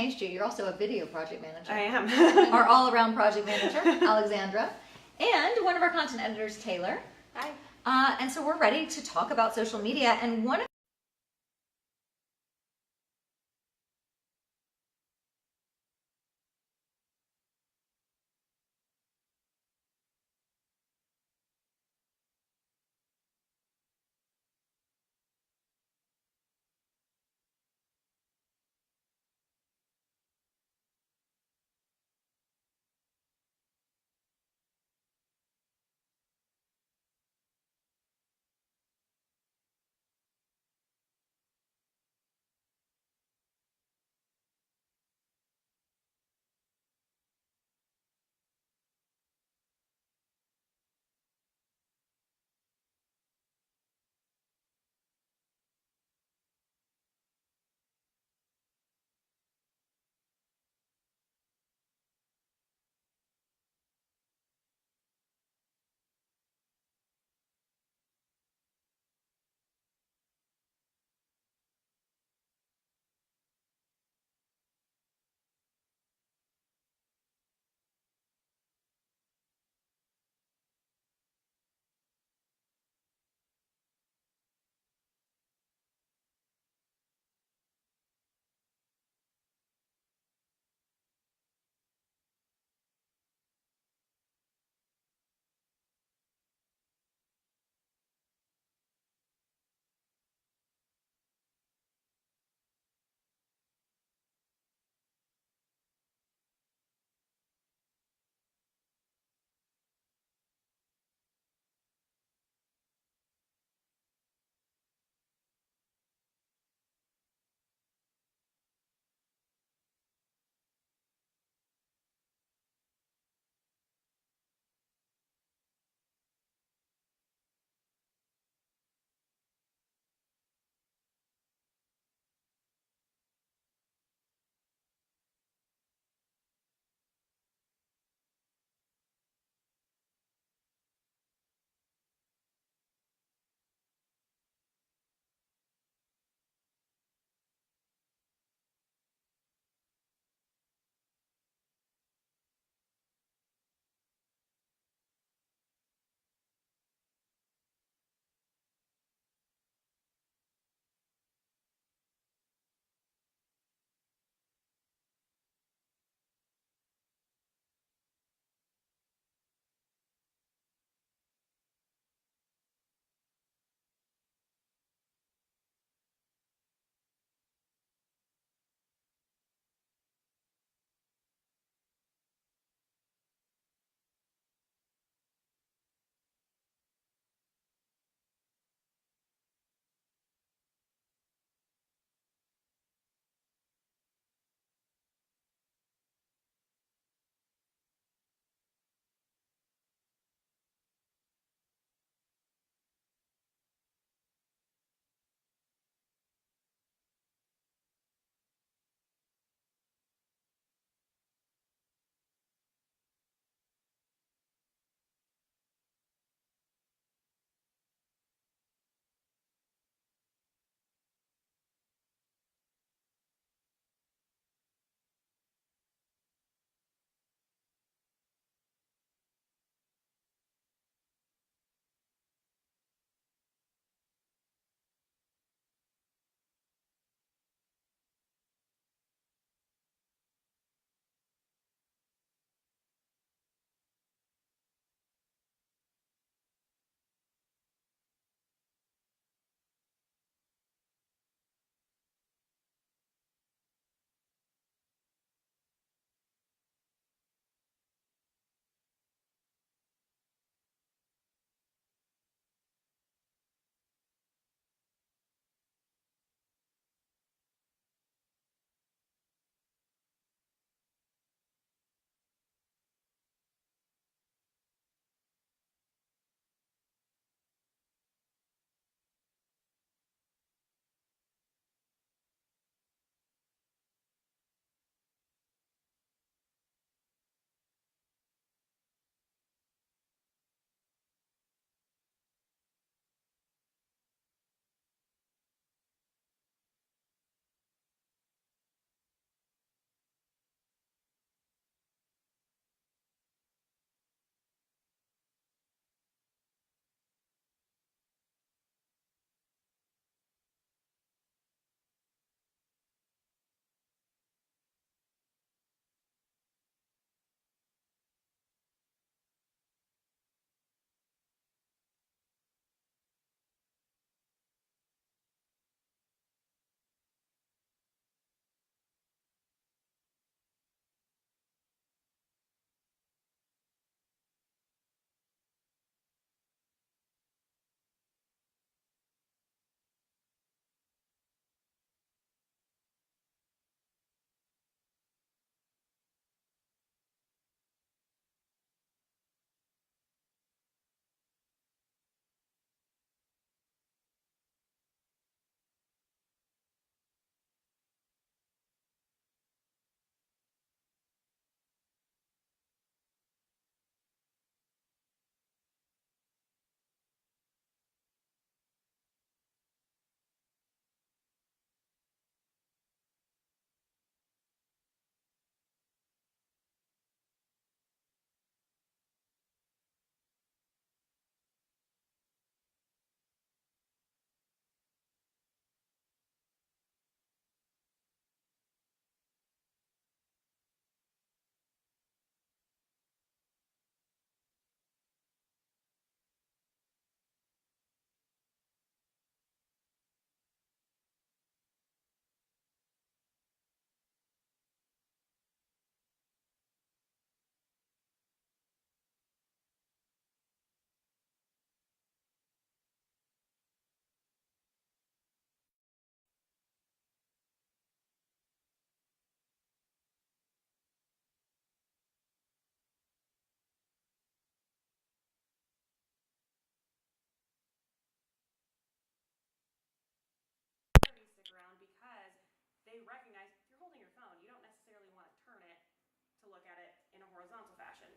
changed you. You're also a video project manager. I am. Our all-around project manager, Alexandra, and one of our content editors, Taylor. Hi. And so we're ready to talk about social media. And one of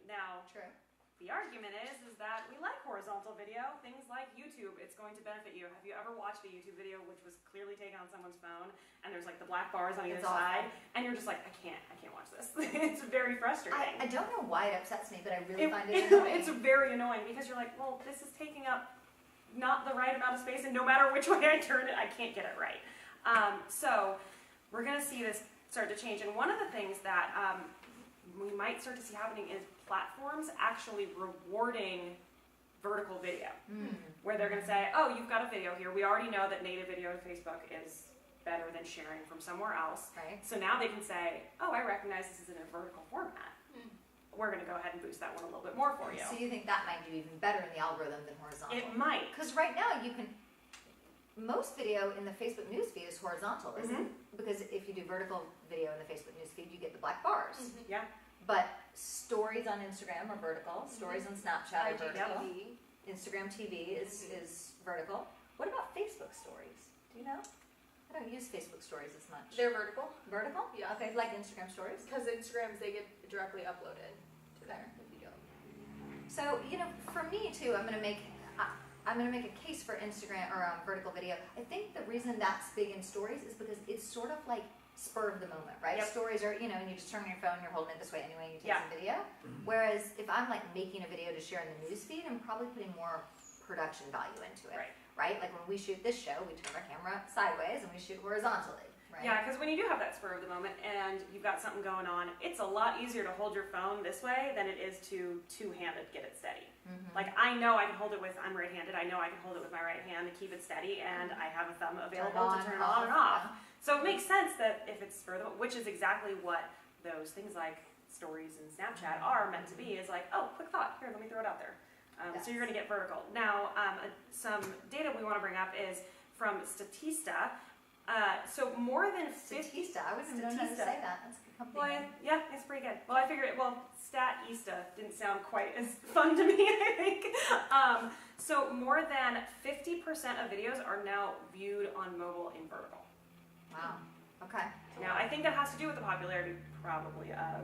Now, True. the argument is that we like horizontal video, things like YouTube, it's going to benefit you. Have you ever watched a YouTube video which was clearly taken on someone's phone and there's like the black bars on either It's side awful. and you're just like, I can't watch this. It's very frustrating. I don't know why it upsets me, but I really find it It's annoying. very annoying because you're like, well, this is taking up not the right amount of space and no matter which way I turn it, I can't get it right. So we're going to see this start to change. And one of the things that we might start to see happening is platforms actually rewarding vertical video, where they're going to say, oh, you've got a video here. We already know that native video on Facebook is better than sharing from somewhere else. Right. So now they can say, oh, I recognize this is in a vertical format. We're going to go ahead and boost that one a little bit more for you. So you think that might do even better in the algorithm than horizontal? It might. Because right now you can, most video in the Facebook newsfeed is horizontal, isn't it? Because if you do vertical video in the Facebook newsfeed, you get the black bars. Yeah. But stories on Instagram are vertical, stories on Snapchat are vertical. IGTV. Instagram TV is vertical. What about Facebook stories? Do you know? I don't use Facebook stories as much. They're vertical. Vertical? Yeah. Okay, like Instagram stories. Because Instagrams, they get directly uploaded to there if you don't. So, you know, for me too, I'm gonna make a case for Instagram or vertical video. I think the reason that's big in stories is because it's sort of like spur of the moment, right? Yep. Stories are, you know, and you just turn on your phone, you're holding it this way anyway, and you take Yeah. some video. Whereas if I'm like making a video to share in the news feed, I'm probably putting more production value into it, right? Like when we shoot this show, we turn our camera sideways and we shoot horizontally, right? Yeah, because when you do have that spur of the moment and you've got something going on, it's a lot easier to hold your phone this way than it is to two-handed get it steady. Like I know I can hold it with, I'm right-handed, I know I can hold it with my right hand to keep it steady, and I have a thumb available to turn it on and off. So it makes sense that if it's spur of the moment, which is exactly what those things like stories and Snapchat are meant to be, is like, oh, quick thought, here, let me throw it out there. So you're going to get vertical. Now, some data we want to bring up is from Statista. So more than 50... Statista, I wouldn't know how to say that. That's a good company Well, name. yeah, it's pretty good. Well, I figured, Statista didn't sound quite as fun to me, I think. So more than 50% of videos are now viewed on mobile in vertical. Wow. Okay. Now, I think that has to do with the popularity, probably, of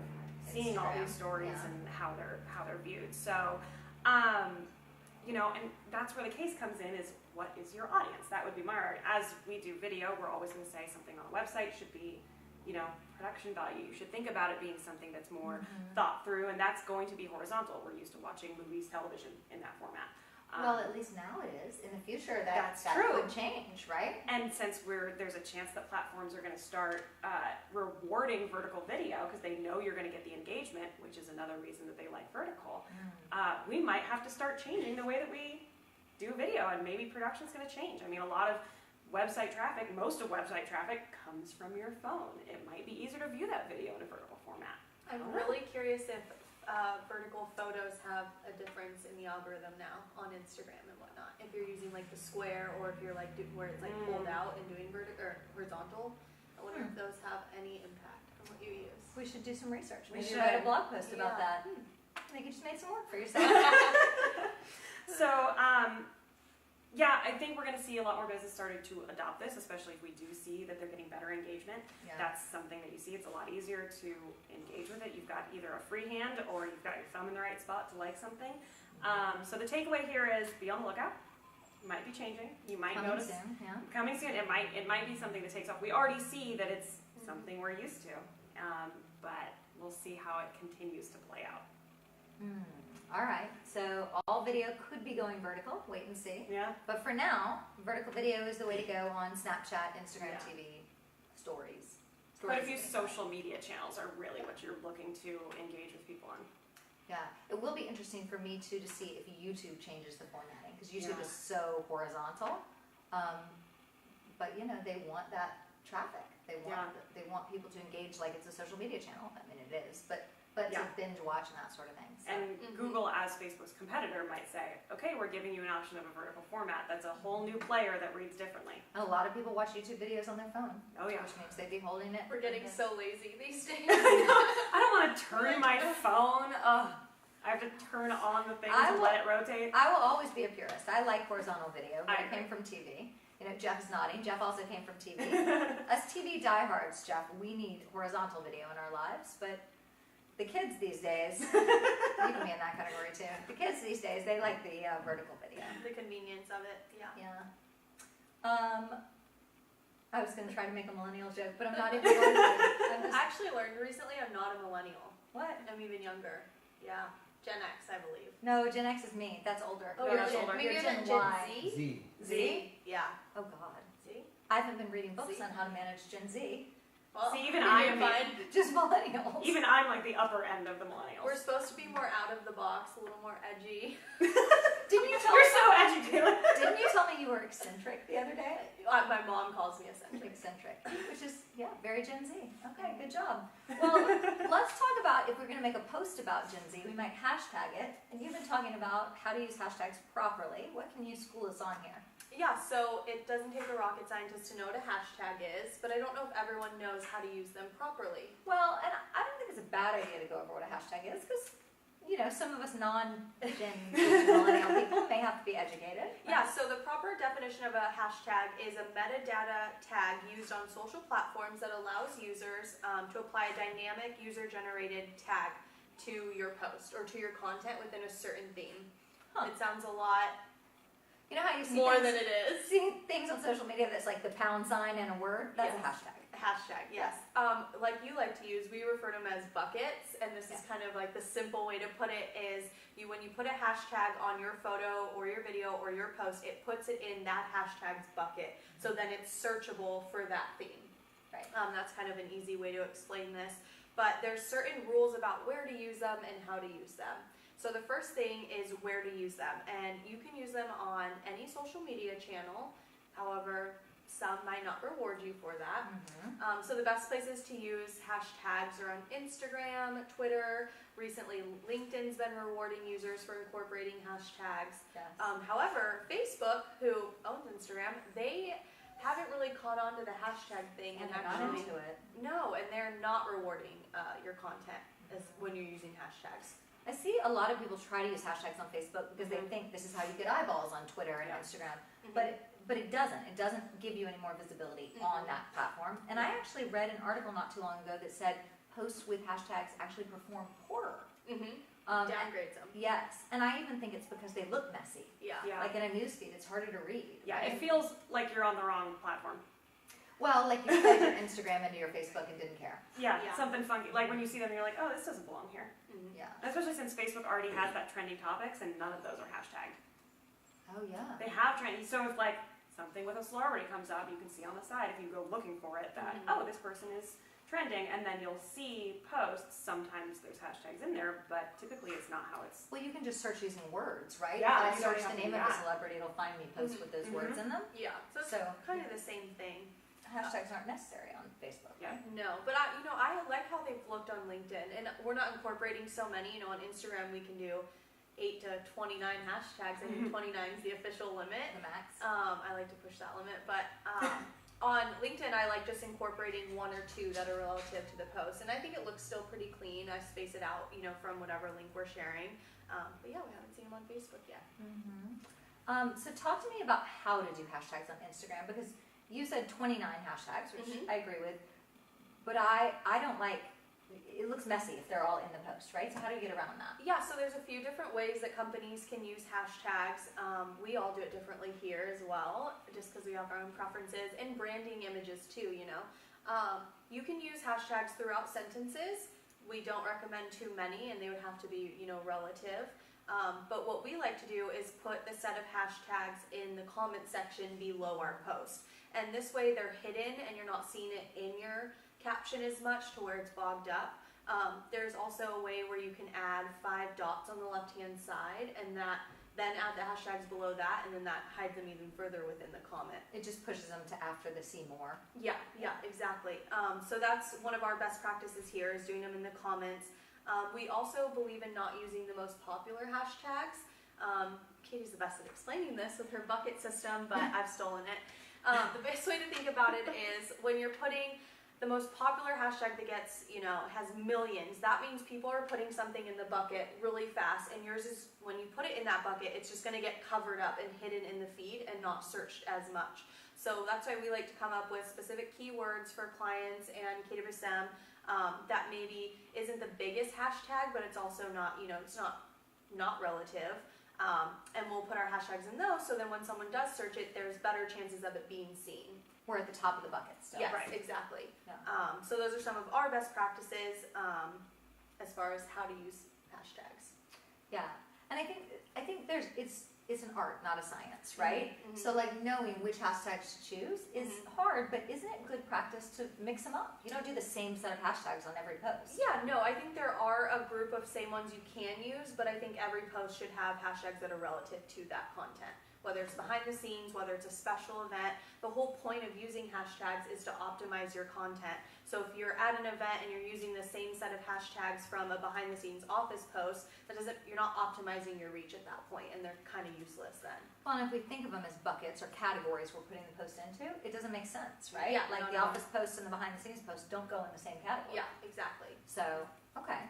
seeing all Instagram, these stories yeah. and how they're viewed. So, you know, and that's where the case comes in, is what is your audience? That would be my argument. As we do video, we're always going to say something on a website should be, you know, production value. You should think about it being something that's more thought through, and that's going to be horizontal. We're used to watching movies, television in that format. Well, at least now it is. In the future, That's that true. could change, right? And since there's a chance that platforms are going to start rewarding vertical video because they know you're going to get the engagement, which is another reason that they like vertical, we might have to start changing the way that we do video, and maybe production's going to change. I mean, a lot of website traffic, most of website traffic comes from your phone. It might be easier to view that video in a vertical format. I'm really curious if vertical photos have a difference in the algorithm now on Instagram and whatnot. If you're using like the square, or if you're like where it's like pulled out and doing vertical or horizontal. I wonder if those have any impact on what you use. We should do some research. We Maybe should. write a blog post about Yeah. that. I think you just made some work for yourself. So, yeah, I think we're going to see a lot more business starting to adopt this, especially if we do see that they're getting better engagement. Yeah. That's something that you see. It's a lot easier to engage with it. You've got either a free hand or you've got your thumb in the right spot to like something. So the takeaway here is be on the lookout. It might be changing. You might Coming notice soon, yeah. coming soon. It might be something that takes off. We already see that it's something we're used to, but we'll see how it continues to play out. All right, so all video could be going vertical. Wait and see. Yeah. But for now, vertical video is the way to go on Snapchat, Instagram Yeah. TV, stories. Quite a few Stories. social media channels are really what you're looking to engage with people on. Yeah, it will be interesting for me too to see if YouTube changes the formatting, because YouTube Yeah. is so horizontal. But you know, they want that traffic. They want people to engage like it's a social media channel. I mean, it is, but Yeah. to binge watch and that sort of thing. So. And Google, as Facebook's competitor, might say, okay, we're giving you an option of a vertical format. That's a whole new player that reads differently. And a lot of people watch YouTube videos on their phone. Oh, yeah. Which means they'd be holding it. We're getting so lazy these days. I don't want to turn my phone. Ugh. I have to turn on the thing I to will- let it rotate. I will always be a purist. I like horizontal video, but I I came agree. from TV. You know, Jeff is nodding. Jeff also came from TV. Us TV diehards, Jeff, we need horizontal video in our lives, but the kids these days, you can be in that category too. The kids these days, they like the vertical video. The convenience of it, yeah. Yeah. I was going to try to make a millennial joke, but I'm not even going to. I actually learned recently I'm not a millennial. What? I'm even younger. Yeah. Gen X, I believe. No, Gen X is me. That's older. Oh, No, you're that's Gen, older. maybe You're you're Gen Gen Y. Z? Z. Z? Yeah. Oh, God. Z? I haven't been reading books Z? on how to manage Gen Z. Well, See, even you're I am fine. Just millennials. Even I'm like the upper end of the millennials. We're supposed to be more out of the box, a little more edgy. Didn't you tell You're me? so edgy, Taylor. Didn't you tell me you were eccentric the other day? My mom calls me eccentric. Eccentric, which is very Gen Z. Okay, good job. Well, let's talk about if we're going to make a post about Gen Z, we might hashtag it. And you've been talking about how to use hashtags properly. What can you school us on here? Yeah, so it doesn't take a rocket scientist to know what a hashtag is, but I don't know if everyone knows how to use them properly. Well, and I don't think it's a bad idea to go over what a hashtag is because, some of us non-Gen millennial people may have to be educated. Yeah, so the proper definition of a hashtag is a metadata tag used on social platforms that allows users to apply a dynamic user-generated tag to your post or to your content within a certain theme. Huh. It sounds a lot You know how you see more things, than it is. see things on social media that's like the pound sign and a word? That's a hashtag. Hashtag, yes. Like you like to use, we refer to them as buckets, and this is kind of like the simple way to put it is when you put a hashtag on your photo or your video or your post, it puts it in that hashtag's bucket. So then it's searchable for that theme. Right. That's kind of an easy way to explain this. But there's certain rules about where to use them and how to use them. So the first thing is where to use them. And you can use them on any social media channel. However, some might not reward you for that. Mm-hmm. So the best places to use hashtags are on Instagram, Twitter. Recently, LinkedIn's been rewarding users for incorporating hashtags. Yes. However, Facebook, who owns Instagram, they haven't really caught on to the hashtag thing and and they're not actually into it. no, and they're not rewarding your content as when you're using hashtags. I see a lot of people try to use hashtags on Facebook because they think this is how you get eyeballs on Twitter and Instagram, but it doesn't. It doesn't give you any more visibility on that platform. And I actually read an article not too long ago that said posts with hashtags actually perform poorer. Downgrades them. Yes, and I even think it's because they look messy. Yeah. Like in a newsfeed, it's harder to read. Yeah, right? it feels like you're on the wrong platform. Well, like you put your Instagram into your Facebook and didn't care. Yeah, Yeah. something funky. Like when you see them, you're like, oh, this doesn't belong here. Yeah. Especially since Facebook already has that trending topics, and none of those are hashtagged. Oh yeah. They have trending. So if like something with a celebrity comes up, you can see on the side if you go looking for it that oh, this person is trending, and then you'll see posts. Sometimes there's hashtags in there, but typically it's not how it's. Well, you can just search using words, right? Yeah, If I you don't search have the to name do of a that. celebrity, it'll find me posts with those words in them. Yeah. So it's So kind of the same thing. hashtags aren't necessary on Facebook. Yeah. No, but I like how they've looked on LinkedIn, and we're not incorporating so many. On Instagram, we can do 8 to 29 hashtags. I think 29 is the official limit. The max. I like to push that limit, but on LinkedIn, I like just incorporating 1 or 2 that are relative to the post, and I think it looks still pretty clean. I space it out, from whatever link we're sharing. But yeah, we haven't seen them on Facebook yet. So talk to me about how to do hashtags on Instagram, because you said 29 hashtags, which I agree with, but I don't like, it looks messy if they're all in the post, right? So how do you get around that? Yeah, so there's a few different ways that companies can use hashtags. We all do it differently here as well, just because we have our own preferences, and branding images too, You can use hashtags throughout sentences. We don't recommend too many, and they would have to be, relative. But what we like to do is put the set of hashtags in the comment section below our post. And this way they're hidden and you're not seeing it in your caption as much to where it's bogged up. There's also a way where you can add 5 dots on the left-hand side and then add the hashtags below that, and then that hides them even further within the comment. It just pushes them to after the see more. Yeah, exactly. So that's one of our best practices here, is doing them in the comments. We also believe in not using the most popular hashtags. Katie's the best at explaining this with her bucket system, but I've stolen it. The best way to think about it is when you're putting the most popular hashtag that gets, has millions, that means people are putting something in the bucket really fast, and yours is, when you put it in that bucket, it's just going to get covered up and hidden in the feed and not searched as much. So that's why we like to come up with specific keywords for clients and KWSM that maybe isn't the biggest hashtag, but it's also not, it's not relative. And we'll put our hashtags in those, so then when someone does search it, there's better chances of it being seen. We're at the top of the bucket still. Yes, Right. exactly. Yeah. So those are some of our best practices as far as how to use hashtags. Yeah, and I think it's an art, not a science, right? Mm-hmm. So like knowing which hashtags to choose is hard, but isn't it good practice to mix them up? You don't do the same set of hashtags on every post. Yeah, no, I think there are a group of same ones you can use, but I think every post should have hashtags that are relative to that content. Whether it's behind the scenes, whether it's a special event, the whole point of using hashtags is to optimize your content. So if you're at an event and you're using the same set of hashtags from a behind the scenes office post, you're not optimizing your reach at that point, and they're kind of useless then. Well, and if we think of them as buckets or categories we're putting the post into, it doesn't make sense, right? Yeah, like no, the no. office posts and the behind the scenes posts don't go in the same category. Yeah, exactly. So, okay.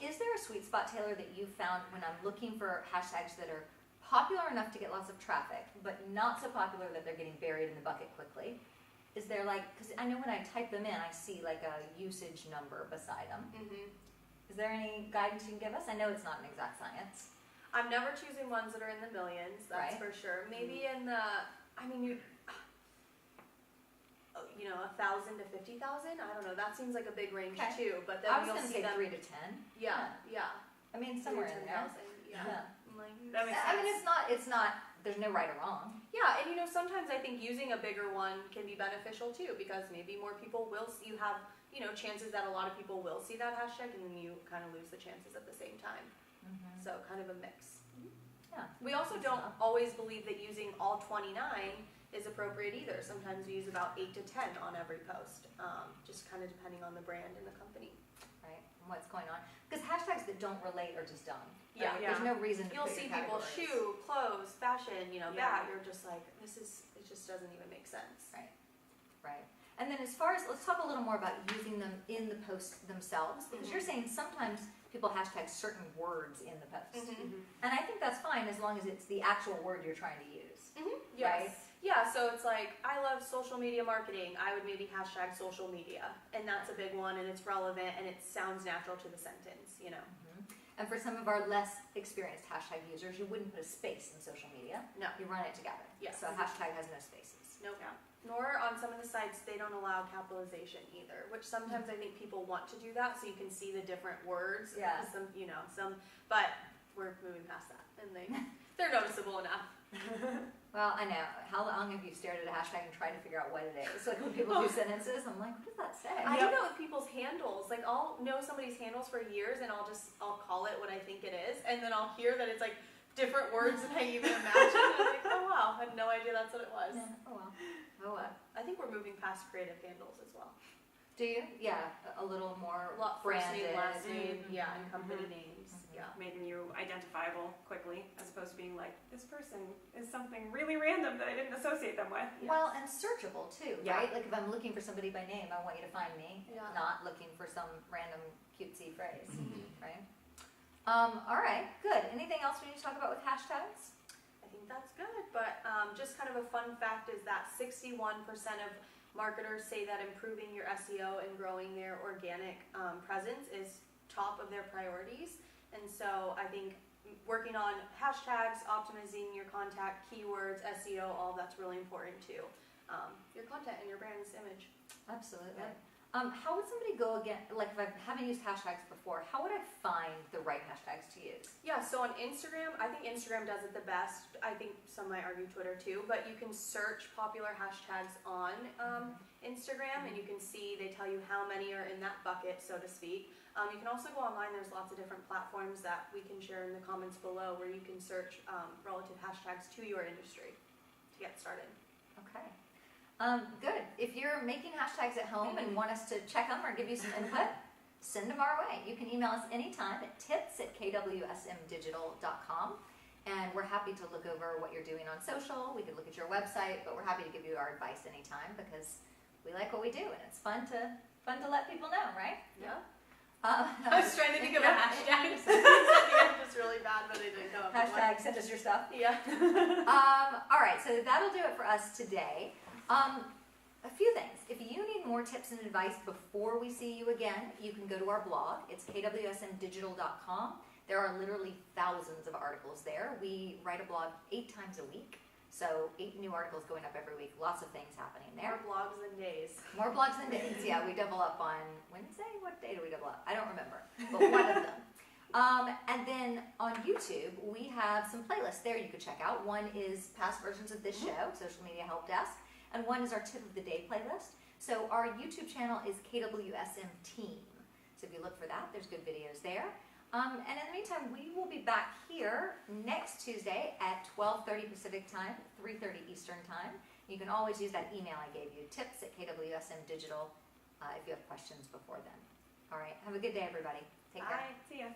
Is there a sweet spot, Taylor, that you found when I'm looking for hashtags that are popular enough to get lots of traffic, but not so popular that they're getting buried in the bucket quickly? Is there because I know when I type them in, I see like a usage number beside them. Is there any guidance you can give us? I know it's not an exact science. I'm never choosing ones that are in the millions, that's Right. for sure. Maybe in the, 1,000 to 50,000. I don't know. That seems like a big range Okay. too. But then I was you'll going to see say them. 3 to 10. Yeah. I mean, somewhere in there. 10,000. Yeah. I'm like, That makes I mean, sense. it's not, there's no right or wrong. yeah, and sometimes I think using a bigger one can be beneficial too, because maybe more people will. You have chances that a lot of people will see that hashtag, and then you kind of lose the chances at the same time. So kind of a mix. Yeah. We also don't always believe that using all 29 is appropriate either. Sometimes we use about 8 to 10 on every post, just kind of depending on the brand and the company. Right, and what's going on. Because hashtags that don't relate are just dumb. Yeah. Right? There's no reason to You'll put see your people categories. shoe, clothes, fashion, Yeah. that. You're just like, it just doesn't even make sense. Right. And then as far as, let's talk a little more about using them in the posts themselves, because you're saying sometimes people hashtag certain words in the post. And I think that's fine as long as it's the actual word you're trying to use. Yes. Right? Yeah, so it's like, I love social media marketing. I would maybe hashtag social media. And that's a big one, and it's relevant, and it sounds natural to the sentence, And for some of our less experienced hashtag users, you wouldn't put a space in social media. No. You run it together. Yes. So a hashtag has no spaces. Nope. Yeah. Nor on some of the sites, they don't allow capitalization either, which sometimes I think people want to do that so you can see the different words. Yeah. But we're moving past that, and they're noticeable enough. Well, I know. How long have you stared at a hashtag and tried to figure out what it is? Like when people do sentences, I'm like, what does that say? I do that with people's handles. Like I'll know somebody's handles for years, and I'll call it what I think it is, and then I'll hear that it's like different words than I even imagined. And I'm like, oh wow, I had no idea that's what it was. Yeah. Oh well. Oh well. I think we're moving past creative handles as well. Do you? Yeah, a little more A lot first branded. name, last name, yeah, and company names. Yeah. Making you identifiable quickly, as opposed to being like, this person is something really random that I didn't associate them with. Well, and searchable too, Yeah. right? Like if I'm looking for somebody by name, I want you to find me, Yeah. not looking for some random cutesy phrase, right? All right, good. Anything else we need to talk about with hashtags? I think that's good, but just kind of a fun fact is that 61% of marketers say that improving your SEO and growing their organic presence is top of their priorities. And so I think working on hashtags, optimizing your contact, keywords, SEO, all that's really important too. Your content and your brand's image. Absolutely. Yeah. How would somebody go again, like if I haven't used hashtags before, how would I find the right hashtags to use? Yeah, so on Instagram, I think Instagram does it the best. I think some might argue Twitter too, but you can search popular hashtags on Instagram, and you can see, they tell you how many are in that bucket, so to speak. You can also go online. There's lots of different platforms that we can share in the comments below where you can search relative hashtags to your industry to get started. Okay. Good. If you're making hashtags at home and want us to check them or give you some input, send them our way. You can email us anytime at tips@kwsmdigital.com. And we're happy to look over what you're doing on social. We could look at your website, but we're happy to give you our advice anytime because we like what we do and it's fun to let people know, right? Yeah. I was trying to think of a hashtag. I'm just really bad, but I didn't come up with one. Hashtag send us your stuff. Yeah. All right, so that'll do it for us today. a few things. If you need more tips and advice before we see you again, you can go to our blog. It's kwsmdigital.com. There are literally thousands of articles there. We write a blog 8 times a week. So 8 new articles going up every week. Lots of things happening there. More blogs than days. More blogs than days. Yeah, we double up on Wednesday. What day do we double up? I don't remember, but one of them. And then on YouTube, we have some playlists there you could check out. One is past versions of this show, Social Media Help Desk, and one is our Tip of the Day playlist. So our YouTube channel is KWSM Team. So if you look for that, there's good videos there. And in the meantime, we will be back here next Tuesday at 12:30 Pacific Time, 3:30 Eastern Time. You can always use that email I gave you, tips@KWSM Digital, if you have questions before then. All right, have a good day, everybody. Take care. Bye. See ya.